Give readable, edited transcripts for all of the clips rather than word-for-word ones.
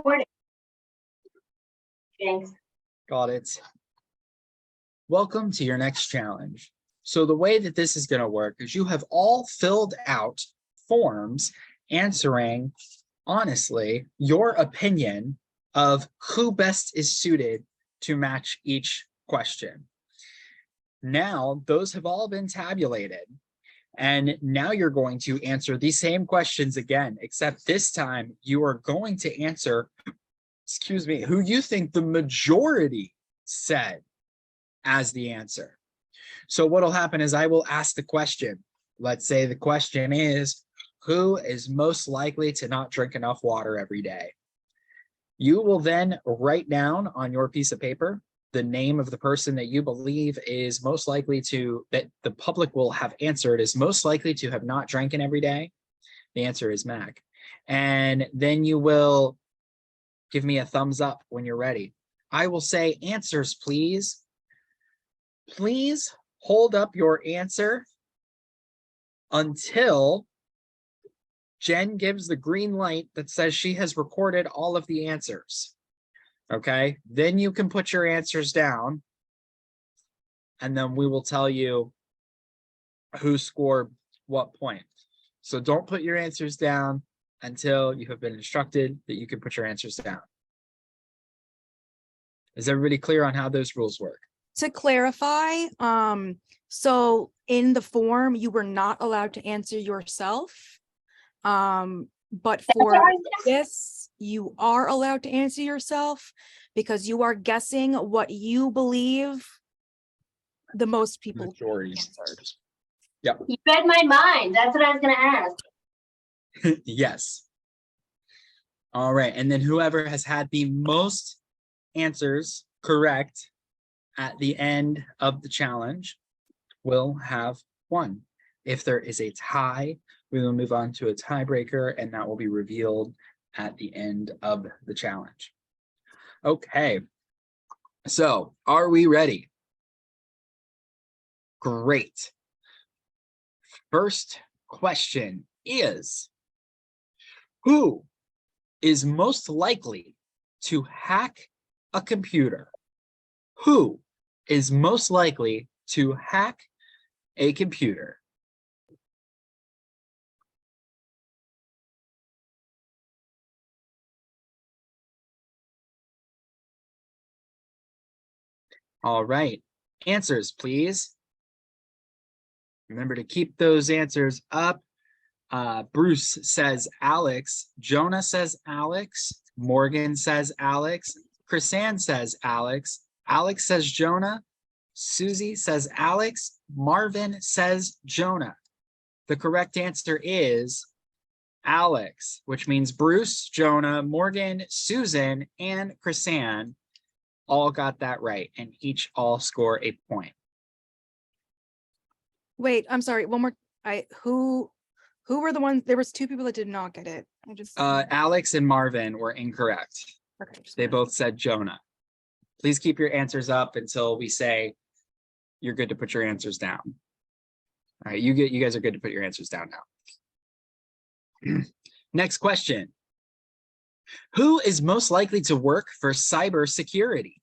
recording. Thanks. Got it. Welcome to your next challenge. So the way that this is going to work is you have all filled out forms answering, honestly, your opinion of who best is suited to match each question. Now, those have all been tabulated. And now you're going to answer these same questions again, except this time you are going to answer, excuse me, who you think the majority said as the answer. So what'll happen is I will ask the question. Let's say the question is, who is most likely to not drink enough water every day? You will then write down on your piece of paper the name of the person that you believe is most likely to, that the public will have answered is most likely to have not drinking every day. The answer is Mac. And then you will give me a thumbs up when you're ready. I will say answers, please. Please hold up your answer until Jen gives the green light that says she has recorded all of the answers. Okay, then you can put your answers down and then we will tell you who scored what point. So don't put your answers down until you have been instructed that you can put your answers down. Is everybody clear on how those rules work? To clarify, so in the form, you were not allowed to answer yourself. But for this, you are allowed to answer yourself because you are guessing what you believe the most people answered. Yeah. You read my mind. That's what I was going to ask. Yes. All right. And then whoever has had the most answers correct at the end of the challenge will have won. If there is a tie, we will move on to a tiebreaker, and that will be revealed at the end of the challenge. Okay, so are we ready? Great. First question is, who is most likely to hack a computer? Who is most likely to hack a computer? All right, answers, please. Remember to keep those answers up. Bruce says Alex. Jonah says Alex. Morgan says Alex. Chrisanne says Alex. Alex says Jonah. Susie says Alex. Marvin says Jonah. The correct answer is Alex, which means Bruce, Jonah, Morgan, Susan, and Chrisanne all got that right, and each all score a point. Wait, I'm sorry. One more. Who were the ones? There was two people that did not get it. I just Alex and Marvin were incorrect. okay, They both said Jonah. Please keep your answers up until we say you're good to put your answers down. All right, you guys are good to put your answers down now. Next question. Who is most likely to work for cybersecurity?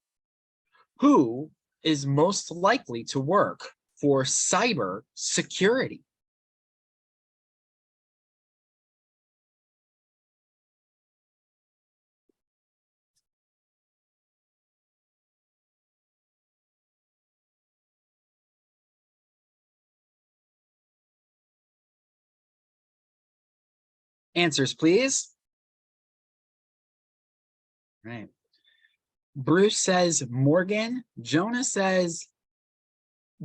Who is most likely to work for cyber security? Answers, please. All right. Bruce says Morgan. Jonah says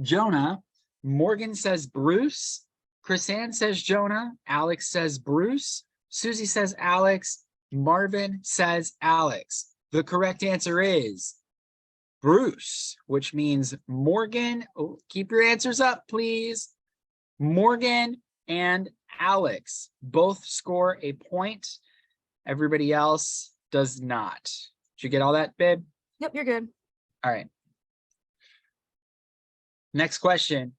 Jonah. Morgan says Bruce. Chrisanne says Jonah. Alex says Bruce. Susie says Alex. Marvin says Alex. The correct answer is Bruce, which means Morgan. Oh, keep your answers up, please. Morgan and Alex both score a point. Everybody else does not. Did you get all that, babe? Yep, you're good. All right. Next question.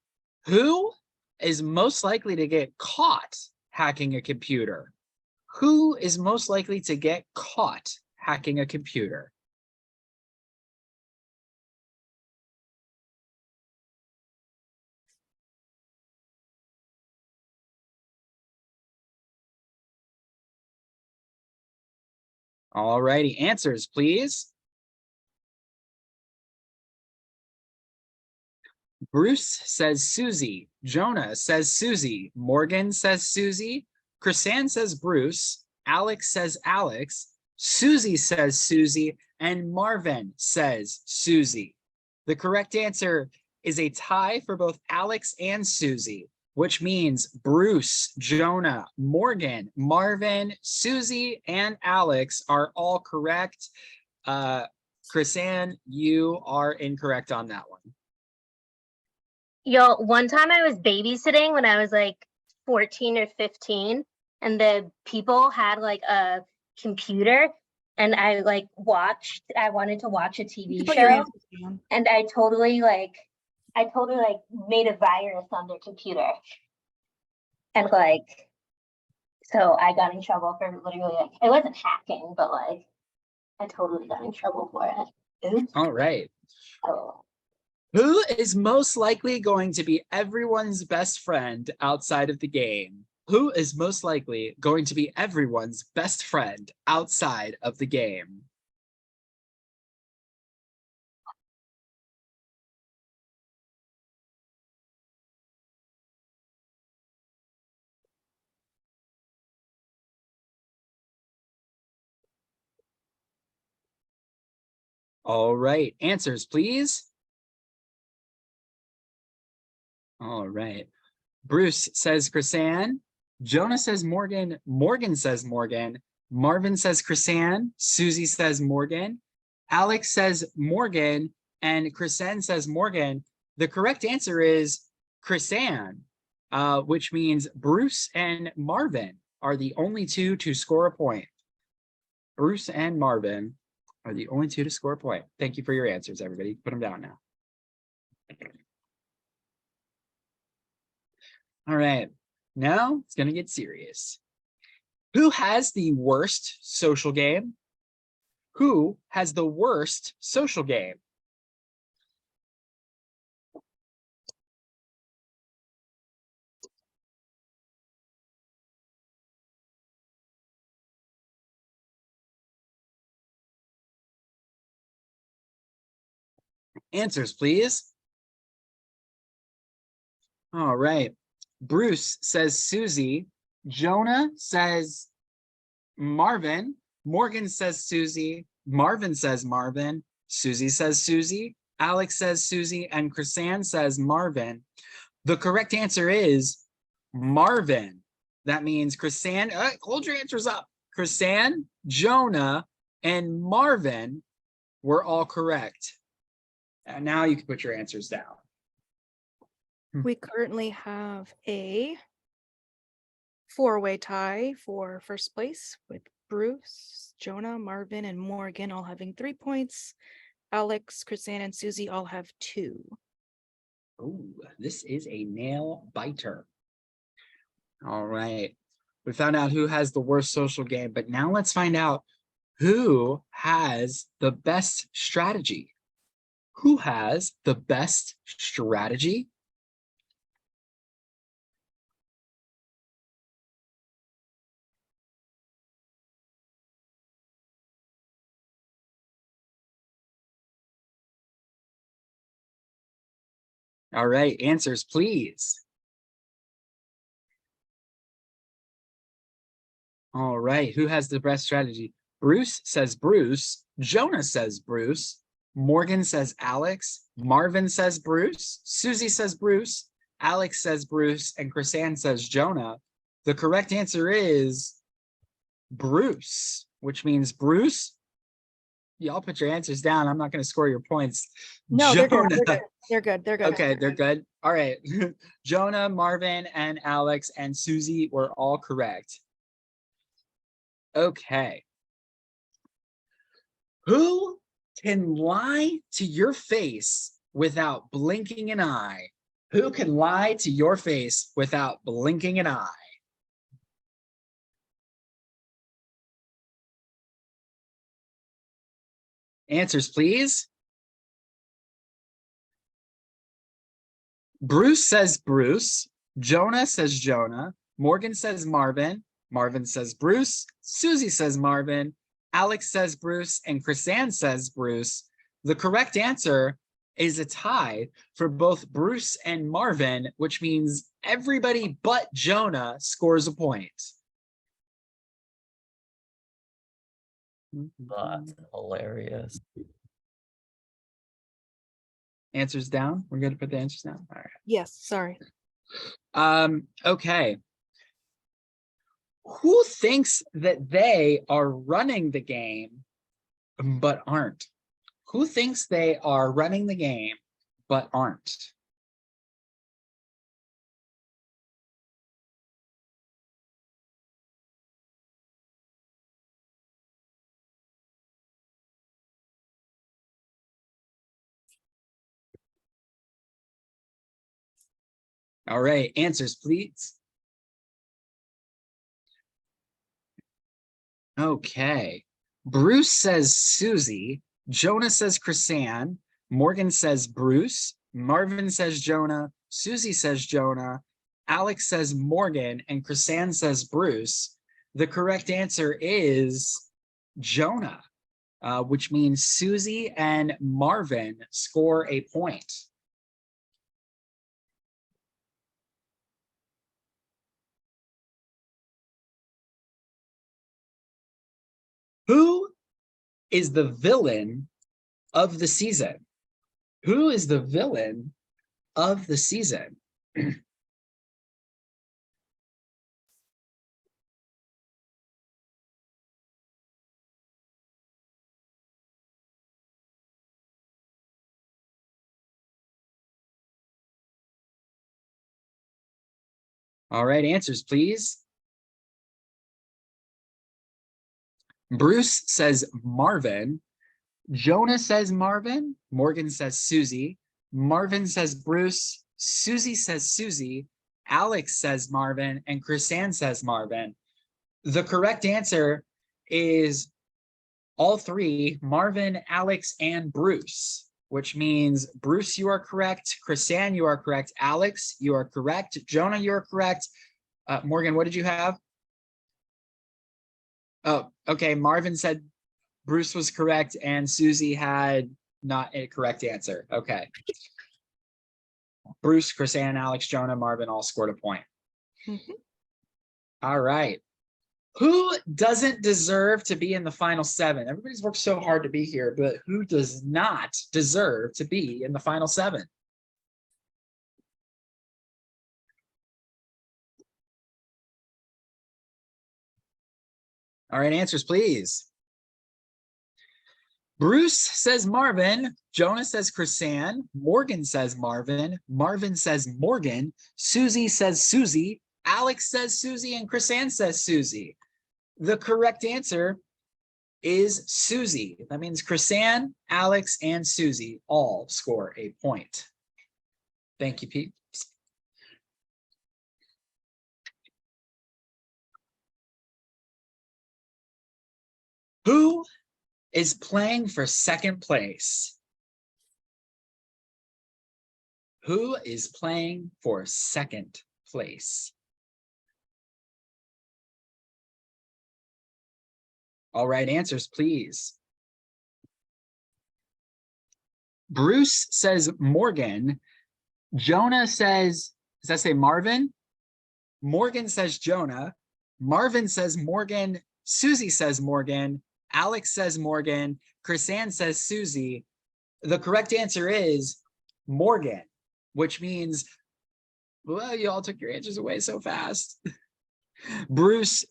Who is most likely to get caught hacking a computer? Who is most likely to get caught hacking a computer? All righty, answers, please. Bruce says Susie. Jonah says Susie. Morgan says Susie. Chrisanne says Bruce. Alex says Alex. Susie says Susie. And Marvin says Susie. The correct answer is a tie for both Alex and Susie, which means Bruce, Jonah, Morgan, Marvin, Susie, and Alex are all correct. Chrisanne, you are incorrect on that one. Yo, one time I was babysitting when I was like 14 or 15, and the people had like a computer, and I wanted to watch a TV Put your show, answers down. and I totally made a virus on their computer. And so I got in trouble for literally, it wasn't hacking, but I totally got in trouble for it. Oops. All right. Oh. Who is most likely going to be everyone's best friend outside of the game? Who is most likely going to be everyone's best friend outside of the game? All right, answers, please. All right. Bruce says Chrisanne. Jonah says Morgan. Morgan says Morgan. Marvin says Chrisanne. Susie says Morgan. Alex says Morgan. And Chrisanne says Morgan. The correct answer is Chrisanne, which means Bruce and Marvin are the only two to score a point. Bruce and Marvin are the only two to score a point. Thank you for your answers, everybody. Put them down now. All right, now it's gonna get serious. Who has the worst social game? Who has the worst social game? Answers, please. All right. Bruce says Susie. Jonah says Marvin. Morgan says Susie. Marvin says Marvin. Susie says Susie. Alex says Susie. And Chrisanne says Marvin. The correct answer is Marvin. That means Chrisanne, hold your answers up. Chrisanne, Jonah, and Marvin were all correct. And now you can put your answers down. We currently have a 4-way tie for first place with Bruce, Jonah, Marvin, and Morgan all having 3 points. Alex, Chrisanne, and Susie all have 2. Oh, this is a nail biter. All right. We found out who has the worst social game, but now let's find out who has the best strategy. Who has the best strategy? All right, answers, please. All right, who has the best strategy? Bruce says Bruce. Jonah says Bruce. Morgan says Alex. Marvin says Bruce. Susie says Bruce. Alex says Bruce. And Chrisanne says Jonah. The correct answer is Bruce, which means Bruce. Y'all put your answers down. I'm not going to score your points. No, they're good. Jonah. They're good. They're good. Okay, they're good. All right. Jonah, Marvin, and Alex and Susie were all correct. Okay. Who can lie to your face without blinking an eye? Who can lie to your face without blinking an eye? Answers, please. Bruce says Bruce. Jonah says Jonah. Morgan says Marvin. Marvin says Bruce. Susie says Marvin. Alex says Bruce. And Chrisanne says Bruce. The correct answer is a tie for both Bruce and Marvin, which means everybody but Jonah scores a point. That's hilarious. Answers down. We're going to put the answers down. All right. Yes, sorry. Okay. Who thinks that they are running the game but aren't? Who thinks they are running the game but aren't? All right, answers, please. Okay. Bruce says Susie. Jonah says Chrisanne. Morgan says Bruce. Marvin says Jonah. Susie says Jonah. Alex says Morgan. And Chrisanne says Bruce. The correct answer is Jonah, which means Susie and Marvin score a point. Who is the villain of the season? Who is the villain of the season? All right, answers, please. Bruce says Marvin. Jonah says Marvin. Morgan says Susie. Marvin says Bruce. Susie says Susie. Alex says Marvin. And Chrisanne says Marvin. The correct answer is all three, Marvin, Alex, and Bruce, which means Bruce, you are correct. Chrisanne, you are correct. Alex, you are correct. Jonah, you are correct. Morgan, what did you have? Oh, okay. Marvin said Bruce was correct and Susie had not a correct answer. Okay. Bruce, Chrisanne, Alex, Jonah, Marvin all scored a point. Mhm. All right. Who doesn't deserve to be in the final seven? Everybody's worked so hard to be here, but who does not deserve to be in the final seven? All right, answers, please. Bruce says Marvin. Jonah says Chrisanne. Morgan says Marvin. Marvin says Morgan. Susie says Susie. Alex says Susie. And Chrisanne says Susie. The correct answer is Susie. That means Chrisanne, Alex, and Susie all score a point. Thank you, Pete. Who is playing for second place? Who is playing for second place? All right, answers, please. Bruce says Morgan. Jonah says, does that say Marvin? Morgan says Jonah. Marvin says Morgan. Susie says Morgan. Alex says Morgan. Chrisanne says Susie. The correct answer is Morgan, which means, well, you all took your answers away so fast. Bruce,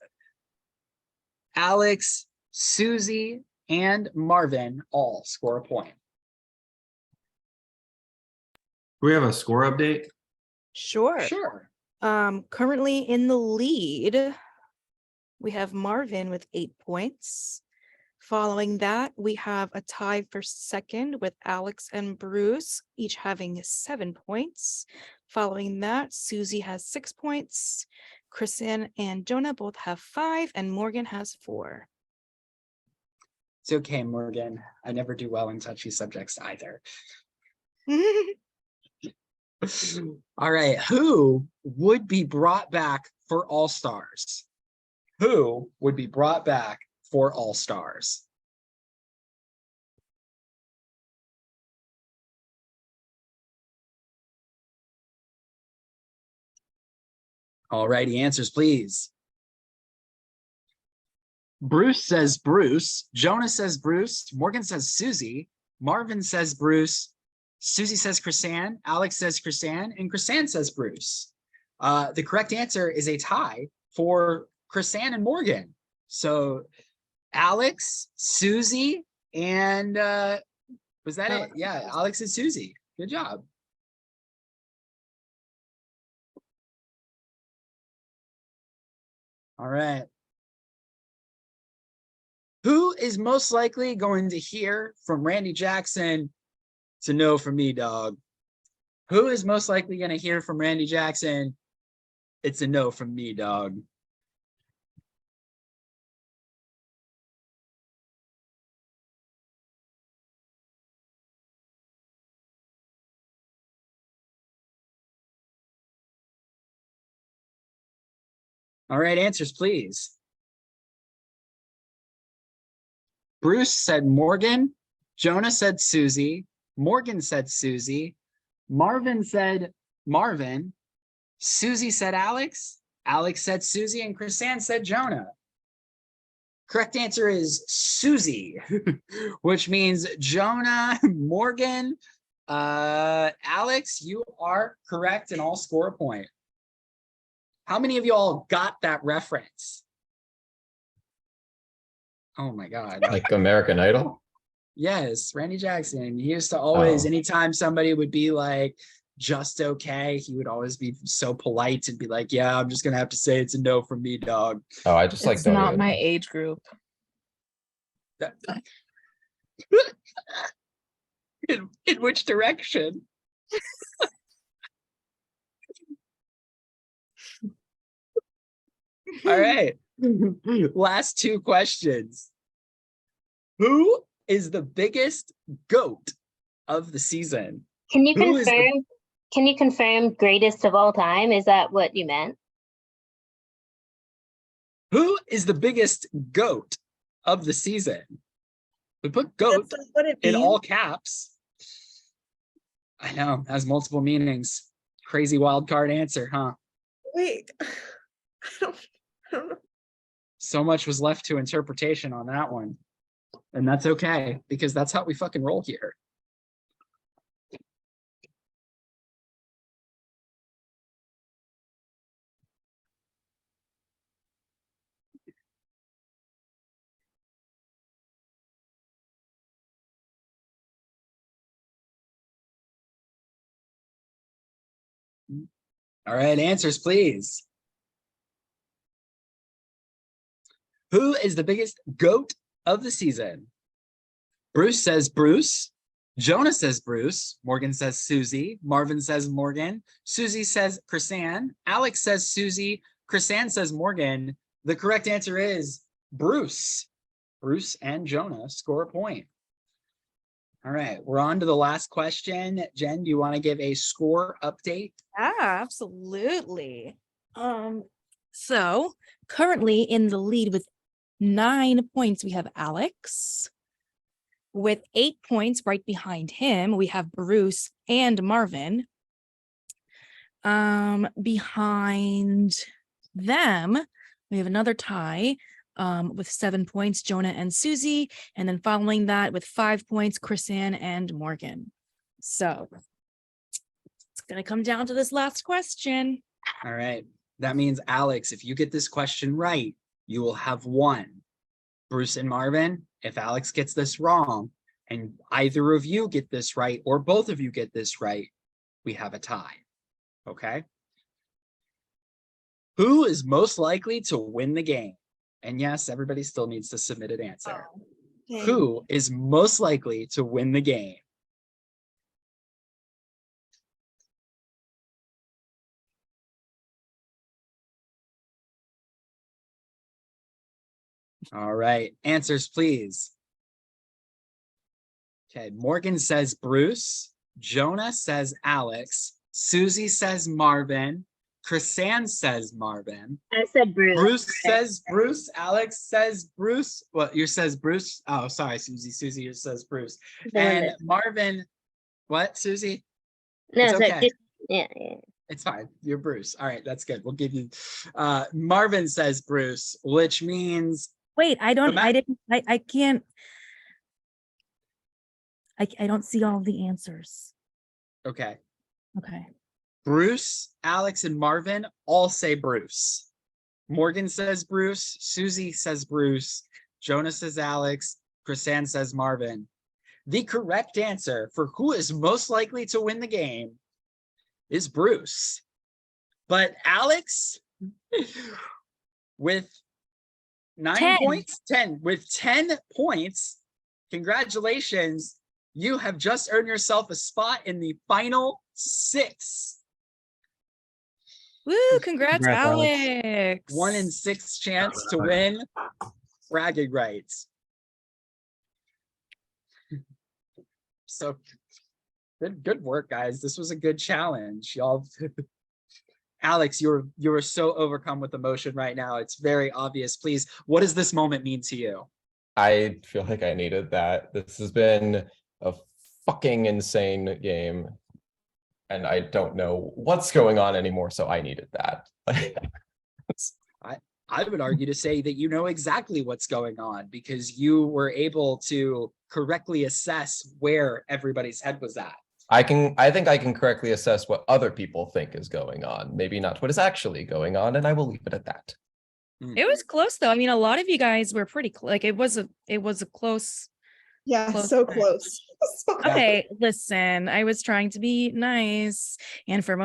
Alex, Susie, and Marvin all score a point. Do we have a score update? Sure. Sure. Currently in the lead, we have Marvin with 8 points. Following that, we have a tie for second with Alex and Bruce, each having 7 points. Following that, Susie has 6 points. Chrisanne and Jonah both have 5, and Morgan has 4. It's okay, Morgan. I never do well in touchy subjects either. All right, who would be brought back for All Stars? Who would be brought back for All Stars? All righty, answers, please. Bruce says Bruce. Jonah says Bruce. Morgan says Susie. Marvin says Bruce. Susie says Chrisanne. Alex says Chrisanne. And Chrisanne says Bruce. The correct answer is a tie for Chrisanne and Morgan. So Alex, Susie, and was that it? Yeah, Alex and Susie. Good job. All right. Who is most likely going to hear from Randy Jackson to know from me, dog? Who is most likely going to hear from Randy Jackson? It's a no from me, dog. All right, answers, please. Bruce said Morgan. Jonah said Susie. Morgan said Susie. Marvin said Marvin. Susie said Alex. Alex said Susie. And Chrisanne said Jonah. Correct answer is Susie, which means Jonah, Morgan, Alex, you are correct and all score a point. How many of y'all got that reference? Oh my God. Like American Idol? Yes, Randy Jackson. He used to always, Oh. anytime somebody would be like, just okay, he would always be so polite and be like, yeah, I'm just gonna have to say it's a no from me, dog. Oh, I just like It's don't not even my know. age group. In which direction? All right. Last two questions. Who is the biggest goat of the season? Can you Who is the- confirm? Can you confirm greatest of all time? Is that what you meant? Who is the biggest goat of the season? We put goat That's what it in means. all caps. I know, has multiple meanings. Crazy wild card answer, huh? Wait, I don't know. So much was left to interpretation on that one. And that's okay, because that's how we fucking roll here. All right, answers, please. Who is the biggest goat of the season? Bruce says Bruce. Jonah says Bruce. Morgan says Susie. Marvin says Morgan. Susie says Chrisanne. Alex says Susie. Chrisanne says Morgan. The correct answer is Bruce. Bruce and Jonah score a point. All right, we're on to the last question. Jen, do you want to give a score update? Yeah, absolutely. So currently in the lead with 9 points, we have Alex. With 8 points right behind him, we have Bruce and Marvin. Behind them, we have another tie with 7 points, Jonah and Susie. And then following that with 5 points, Chrisanne and Morgan. So it's going to come down to this last question. All right, that means Alex, if you get this question right, you will have one. Bruce and Marvin, if Alex gets this wrong and either of you get this right or both of you get this right, we have a tie. Okay. Who is most likely to win the game? And yes, everybody still needs to submit an answer. Who is most likely to win the game? All right, answers, please. Okay, Morgan says Bruce. Jonah says Alex. Susie says Marvin. Chrisanne says Marvin. I said Bruce. Bruce says Bruce. Alex says Bruce. Well, you says Bruce. Oh, sorry, Susie. Susie says Bruce. And Marvin, what, Susie? No, it's so okay. yeah. It's fine. You're Bruce. All right, that's good. We'll give you. Marvin says Bruce, which means Wait, I can't. I don't see all the answers. Okay. Okay. Bruce, Alex, and Marvin all say Bruce. Morgan says Bruce. Susie says Bruce. Jonah says Alex. Chrisanne says Marvin. The correct answer for who is most likely to win the game is Bruce. But Alex, with 10 points, congratulations. You have just earned yourself a spot in the final 6. Woo, congrats, Congrats, Alex. 1 in 6 chance to win bragging rights. So good work, guys. This was a good challenge. Y'all, Alex, you were so overcome with emotion right now. It's very obvious. Please, what does this moment mean to you? I feel like I needed that. This has been a fucking insane game. And I don't know what's going on anymore, so I needed that. I would argue to say that you know exactly what's going on because you were able to correctly assess where everybody's head was at. I think I can correctly assess what other people think is going on, maybe not what is actually going on, and I will leave it at that. It was close though. I mean, a lot of you guys were pretty like it was a close. Yeah, Close so back. close. So Okay, listen, I was trying to be nice, and for most